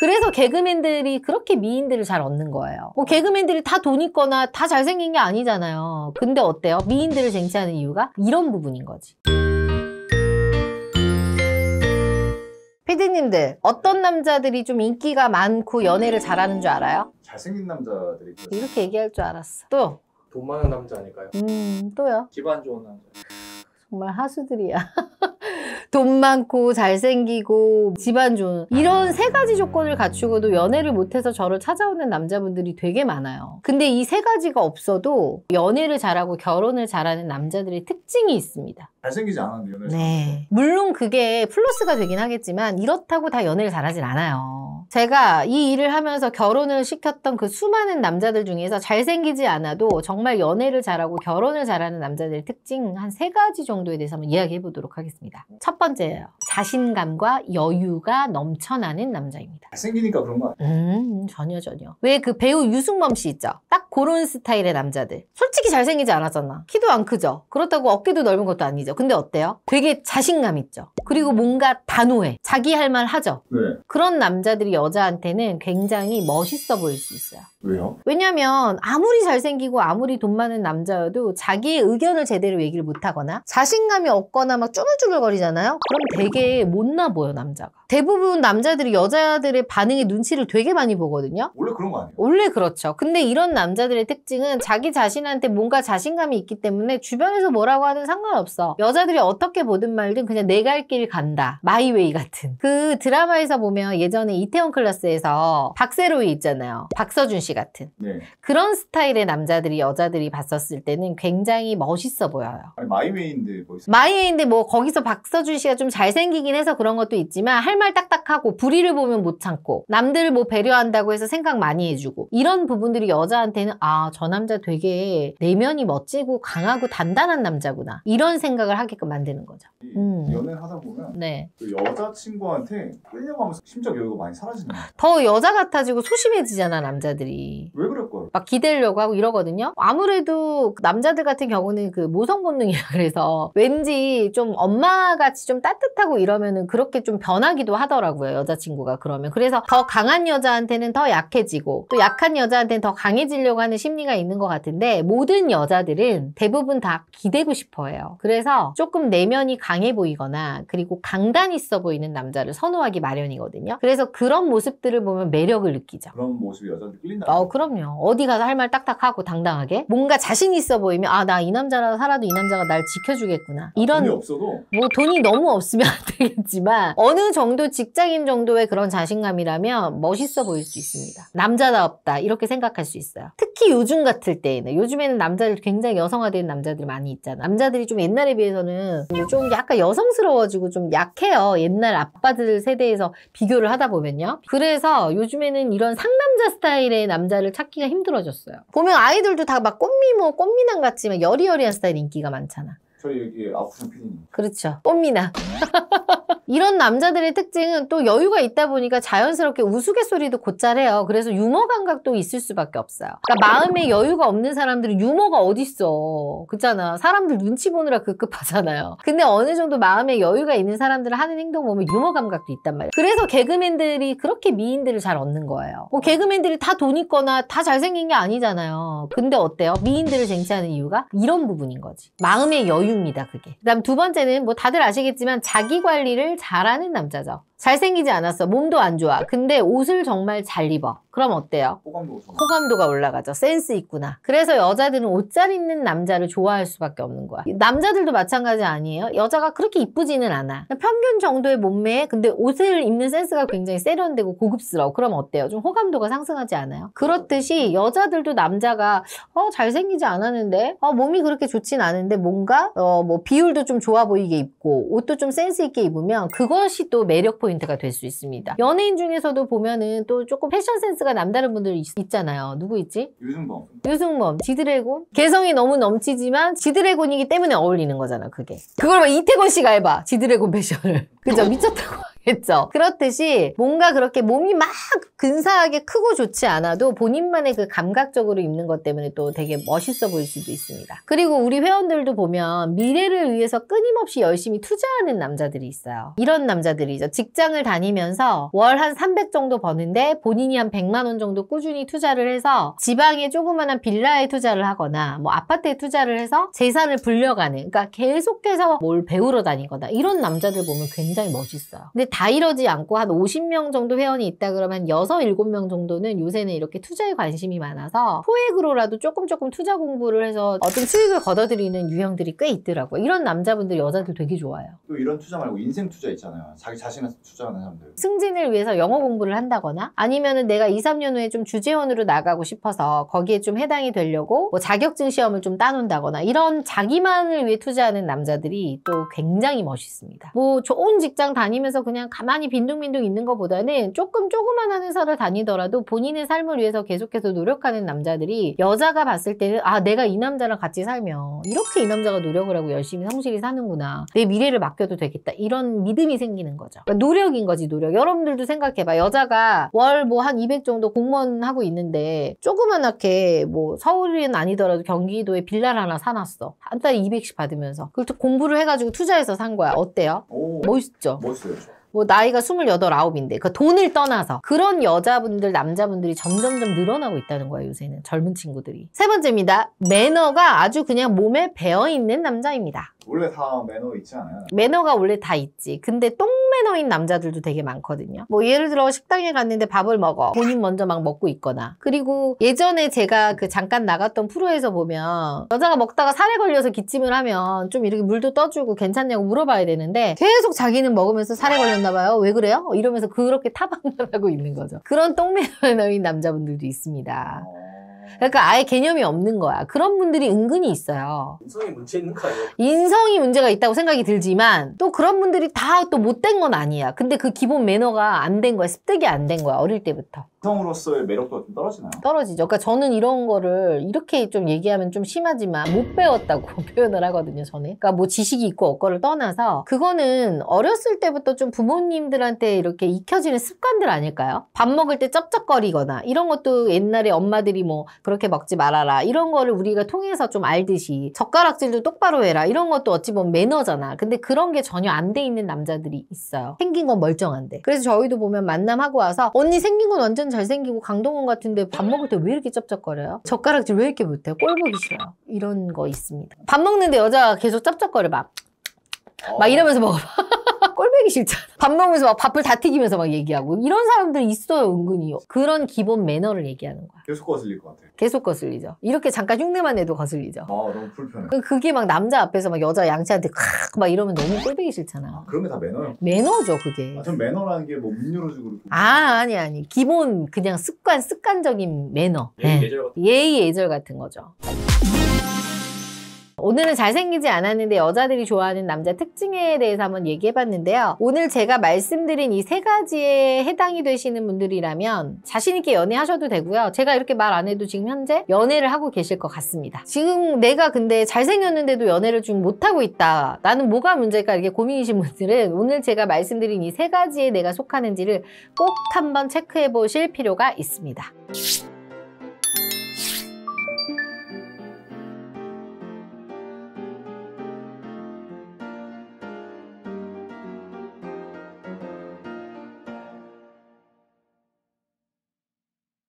그래서 개그맨들이 그렇게 미인들을 잘 얻는 거예요. 뭐 개그맨들이 다 돈 있거나 다 잘생긴 게 아니잖아요. 근데 어때요? 미인들을 쟁취하는 이유가 이런 부분인 거지. 피디님들, 어떤 남자들이 좀 인기가 많고 연애를 잘하는 줄 알아요? 잘생긴 남자들이 이렇게 얘기할 줄 알았어. 또? 돈 많은 남자 아닐까요? 또요? 기반 좋은 남자. 정말 하수들이야. 돈 많고 잘생기고 집안 좋은 이런 세 가지 조건을 갖추고도 연애를 못해서 저를 찾아오는 남자분들이 되게 많아요. 근데 이 세 가지가 없어도 연애를 잘하고 결혼을 잘하는 남자들의 특징이 있습니다. 잘생기지 않았는데 연애를 네. 물론 그게 플러스가 되긴 하겠지만 이렇다고 다 연애를 잘하진 않아요. 제가 이 일을 하면서 결혼을 시켰던 그 수많은 남자들 중에서 잘생기지 않아도 정말 연애를 잘하고 결혼을 잘하는 남자들의 특징 한 세 가지 정도에 대해서 한번 이야기해 보도록 하겠습니다. 첫 번째예요. 자신감과 여유가 넘쳐나는 남자입니다. 잘생기니까 그런 거 아니에요? 전혀. 왜 그 배우 유승범 씨 있죠? 딱 그런 스타일의 남자들. 솔직히 잘생기지 않았잖아. 키도 안 크죠? 그렇다고 어깨도 넓은 것도 아니죠. 근데 어때요? 되게 자신감 있죠? 그리고 뭔가 단호해. 자기 할 말 하죠? 네. 그런 남자들이 여자한테는 굉장히 멋있어 보일 수 있어요. 왜요? 왜냐면 아무리 잘생기고 아무리 돈 많은 남자여도 자기의 의견을 제대로 얘기를 못하거나 자신감이 없거나 막 쭈물쭈물거리잖아요? 그럼 되게 못나 보여, 남자가. 대부분 남자들이 여자들의 반응에 눈치를 되게 많이 보거든요? 원래 그런 거 아니에요? 원래 그렇죠. 근데 이런 남자들의 특징은 자기 자신한테 뭔가 자신감이 있기 때문에 주변에서 뭐라고 하든 상관없어. 여자들이 어떻게 보든 말든 그냥 내 갈 길 간다. 마이웨이 같은. 그 드라마에서 보면 예전에 이태원 클라스에서 박세로이 있잖아요. 박서준 씨 같은. 네. 그런 스타일의 남자들이 여자들이 봤었을 때는 굉장히 멋있어 보여요. 아니 마이웨이인데 뭐 있어요? 마이웨이인데 뭐 거기서 박서준 씨가 좀 잘생기긴 해서 그런 것도 있지만 할 말 딱딱하고 불의를 보면 못 참고 남들 뭐 배려한다고 해서 생각 많이 해주고 이런 부분들이 여자한테는 아, 저 남자 되게 내면이 멋지고 강하고 단단한 남자구나 이런 생각을 하게끔 만드는 거죠. 연애를 하다 보면 네. 그 여자친구한테 끌려가면서 심적 여유가 많이 사라지는 거예요. 더 여자 같아지고 소심해지잖아, 남자들이. 왜 그럴까요? 막 기대려고 하고 이러거든요. 아무래도 남자들 같은 경우는 그 모성 본능이라 그래서 왠지 좀 엄마같이 좀 따뜻하고 이러면은 그렇게 좀 변하기도 하더라고요, 여자친구가 그러면. 그래서 더 강한 여자한테는 더 약해지고 또 약한 여자한테는 더 강해지려고 하는 심리가 있는 것 같은데 모든 여자들은 대부분 다 기대고 싶어 해요. 그래서 조금 내면이 강해 보이거나 그리고 강단 있어 보이는 남자를 선호하기 마련이거든요. 그래서 그런 모습들을 보면 매력을 느끼죠. 그런 모습이 여자한테 끌린다. 그럼요. 어디 가서 할 말 딱딱하고 당당하게 뭔가 자신 있어 보이면 아, 나 이 남자랑 살아도 이 남자가 날 지켜주겠구나. 이런 돈이 없어도 뭐 돈이 너무 없으면 안 되겠지만 어느 정도 직장인 정도의 그런 자신감이라면 멋있어 보일 수 있습니다. 남자답다 이렇게 생각할 수 있어요. 특히 요즘 같을 때에는 요즘에는 남자들 굉장히 여성화된 남자들이 많이 있잖아. 남자들이 좀 옛날에 비해서는 좀 약간 여성스러워지고 좀 약해요. 옛날 아빠들 세대에서 비교를 하다 보면요. 그래서 요즘에는 이런 상남자 스타일의 남자를 찾기가 힘들어졌어요. 보면 아이들도 다 막 꽃미모, 꽃미남 같지만 여리여리한 스타일 인기가 많잖아. 저희 여기 아프션 PD님. 그렇죠. 꽃미남. 이런 남자들의 특징은 또 여유가 있다 보니까 자연스럽게 우스갯소리도 곧잘해요. 그래서 유머 감각도 있을 수밖에 없어요. 그러니까 마음에 여유가 없는 사람들은 유머가 어딨어. 그렇잖아. 사람들 눈치 보느라 급급하잖아요. 근데 어느 정도 마음에 여유가 있는 사람들은 하는 행동 보면 유머 감각도 있단 말이에요. 그래서 개그맨들이 그렇게 미인들을 잘 얻는 거예요. 뭐 개그맨들이 다 돈 있거나 다 잘생긴 게 아니잖아요. 근데 어때요? 미인들을 쟁취하는 이유가 이런 부분인 거지. 마음의 여유입니다, 그게. 그다음 두 번째는 뭐 다들 아시겠지만 자기 관리를 잘하는 남자죠. 잘생기지 않았어. 몸도 안 좋아. 근데 옷을 정말 잘 입어. 그럼 어때요? 호감도가 올라가죠. 센스 있구나. 그래서 여자들은 옷 잘 입는 남자를 좋아할 수밖에 없는 거야. 남자들도 마찬가지 아니에요? 여자가 그렇게 이쁘지는 않아. 평균 정도의 몸매에 근데 옷을 입는 센스가 굉장히 세련되고 고급스러워. 그럼 어때요? 좀 호감도가 상승하지 않아요? 그렇듯이 여자들도 남자가 잘생기지 않았는데 몸이 그렇게 좋진 않은데 뭔가 뭐 비율도 좀 좋아 보이게 입고 옷도 좀 센스 있게 입으면 그것이 또 매력 포인트가 될 수 있습니다. 연예인 중에서도 보면은 또 조금 패션 센스가 남다른 분들 있잖아요. 누구 있지? 유승범, 지드래곤. 개성이 너무 넘치지만 지드래곤이기 때문에 어울리는 거잖아, 그게. 그걸 막 이태권 씨가 해봐. 지드래곤 패션을. 그죠? 미쳤다고 하겠죠. 그렇듯이 뭔가 그렇게 몸이 막 근사하게 크고 좋지 않아도 본인만의 그 감각적으로 입는 것 때문에 또 되게 멋있어 보일 수도 있습니다. 그리고 우리 회원들도 보면 미래를 위해서 끊임없이 열심히 투자하는 남자들이 있어요. 이런 남자들이죠. 직장을 다니면서 월 한 300 정도 버는데 본인이 한 100만 원 정도 꾸준히 투자를 해서 지방에 조그마한 빌라에 투자를 하거나 뭐 아파트에 투자를 해서 재산을 불려가는, 그러니까 계속해서 뭘 배우러 다니거나 이런 남자들 보면 굉장히 멋있어요. 근데 다 이러지 않고 한 50명 정도 회원이 있다 그러면 6, 7명 정도는 요새는 이렇게 투자에 관심이 많아서 소액으로라도 조금 투자 공부를 해서 어떤 수익을 거둬들이는 유형들이 꽤 있더라고요. 이런 남자분들 여자들 되게 좋아해요. 또 이런 투자 말고 인생 투자 있잖아요. 자기 자신한테 투자하는 사람들. 승진을 위해서 영어 공부를 한다거나 아니면은 내가 2, 3년 후에 좀 주재원으로 나가고 싶어서 거기에 좀 해당이 되려고 뭐 자격증 시험을 좀 따놓는다거나 이런 자기만을 위해 투자하는 남자들이 또 굉장히 멋있습니다. 뭐 좋은 직장 다니면서 그냥 가만히 빈둥빈둥 있는 것보다는 조그만한 회사를 다니더라도 본인의 삶을 위해서 계속해서 노력하는 남자들이 여자가 봤을 때는 아, 내가 이 남자랑 같이 살면 이렇게 이 남자가 노력을 하고 열심히 성실히 사는구나. 내 미래를 맡겨도 되겠다. 이런 믿음이 생기는 거죠. 그러니까 노력인 거지, 노력. 여러분들도 생각해봐. 여자가 월 뭐 한 200 정도 공무원 하고 있는데 조그만하게 뭐 서울은 아니더라도 경기도에 빌라를 하나 사놨어. 한 달에 200씩 받으면서. 그걸 또 공부를 해가지고 투자해서 산 거야. 어때요? 오, 멋있죠? 멋있어요. 뭐 나이가 28, 9인데 그 돈을 떠나서 그런 여자분들, 남자분들이 점점점 늘어나고 있다는 거예요. 요새는 젊은 친구들이. 세 번째입니다. 매너가 아주 그냥 몸에 배어있는 남자입니다. 원래 다 매너 있지 않아요? 매너가 원래 다 있지. 근데 똥매너인 남자들도 되게 많거든요. 뭐 예를 들어 식당에 갔는데 밥을 먹어. 본인 먼저 막 먹고 있거나. 그리고 예전에 제가 그 잠깐 나갔던 프로에서 보면 여자가 먹다가 살에 걸려서 기침을 하면 좀 이렇게 물도 떠주고 괜찮냐고 물어봐야 되는데 계속 자기는 먹으면서 살에 걸렸나 봐요. 왜 그래요? 이러면서 그렇게 타박만 하고 있는 거죠. 그런 똥매너인 남자분들도 있습니다. 그러니까 아예 개념이 없는 거야. 그런 분들이 은근히 있어요. 인성이 문제 있는 거 아니에요? 인성이 문제가 있다고 생각이 들지만 또 그런 분들이 다 또 못된 건 아니야. 근데 그 기본 매너가 안 된 거야. 습득이 안 된 거야. 어릴 때부터. 여성으로서의 매력도가 좀 떨어지나요? 떨어지죠. 그러니까 저는 이런 거를 이렇게 좀 얘기하면 좀 심하지만 못 배웠다고 표현을 하거든요, 저는. 그러니까 뭐 지식이 있고 없고를 떠나서 그거는 어렸을 때부터 좀 부모님들한테 이렇게 익혀지는 습관들 아닐까요? 밥 먹을 때 쩝쩝거리거나 이런 것도 옛날에 엄마들이 뭐 그렇게 먹지 말아라 이런 거를 우리가 통해서 좀 알듯이 젓가락질도 똑바로 해라 이런 것도 어찌 보면 매너잖아. 근데 그런 게 전혀 안 돼 있는 남자들이 있어요. 생긴 건 멀쩡한데. 그래서 저희도 보면 만남하고 와서 언니 생긴 건 완전 잘생기고 강동원 같은데 밥 먹을 때 왜 이렇게 쩝쩝거려요? 젓가락질 왜 이렇게 못해요? 꼴 보기 싫어요. 이런 거 있습니다. 밥 먹는데 여자가 계속 쩝쩝거려 막 이러면서 먹어봐. 꼴보기 싫잖아. 밥 먹으면서 막 밥을 다 튀기면서 막 얘기하고 이런 사람들 있어요, 은근히. 그런 기본 매너를 얘기하는 거야. 계속 거슬릴 것 같아요. 계속 거슬리죠. 이렇게 잠깐 흉내만 내도 거슬리죠. 너무 불편해. 그게 막 남자 앞에서 막 여자 양치한테 막 이러면 너무 꼴보기 싫잖아. 그런 게 다 매너예요. 매너죠, 그게. 전 매너라는 게 뭐 문 열어주고 그렇고. 아니. 기본 그냥 습관적인 매너. 예의 예절 같은 예의 예절 같은 거죠. 오늘은 잘생기지 않았는데 여자들이 좋아하는 남자 특징에 대해서 한번 얘기해봤는데요. 오늘 제가 말씀드린 이 3가지에 해당이 되시는 분들이라면 자신있게 연애하셔도 되고요. 제가 이렇게 말 안 해도 지금 현재 연애를 하고 계실 것 같습니다. 지금 내가 근데 잘생겼는데도 연애를 좀 못하고 있다. 나는 뭐가 문제일까 이렇게 고민이신 분들은 오늘 제가 말씀드린 이 3가지에 내가 속하는지를 꼭 한번 체크해 보실 필요가 있습니다.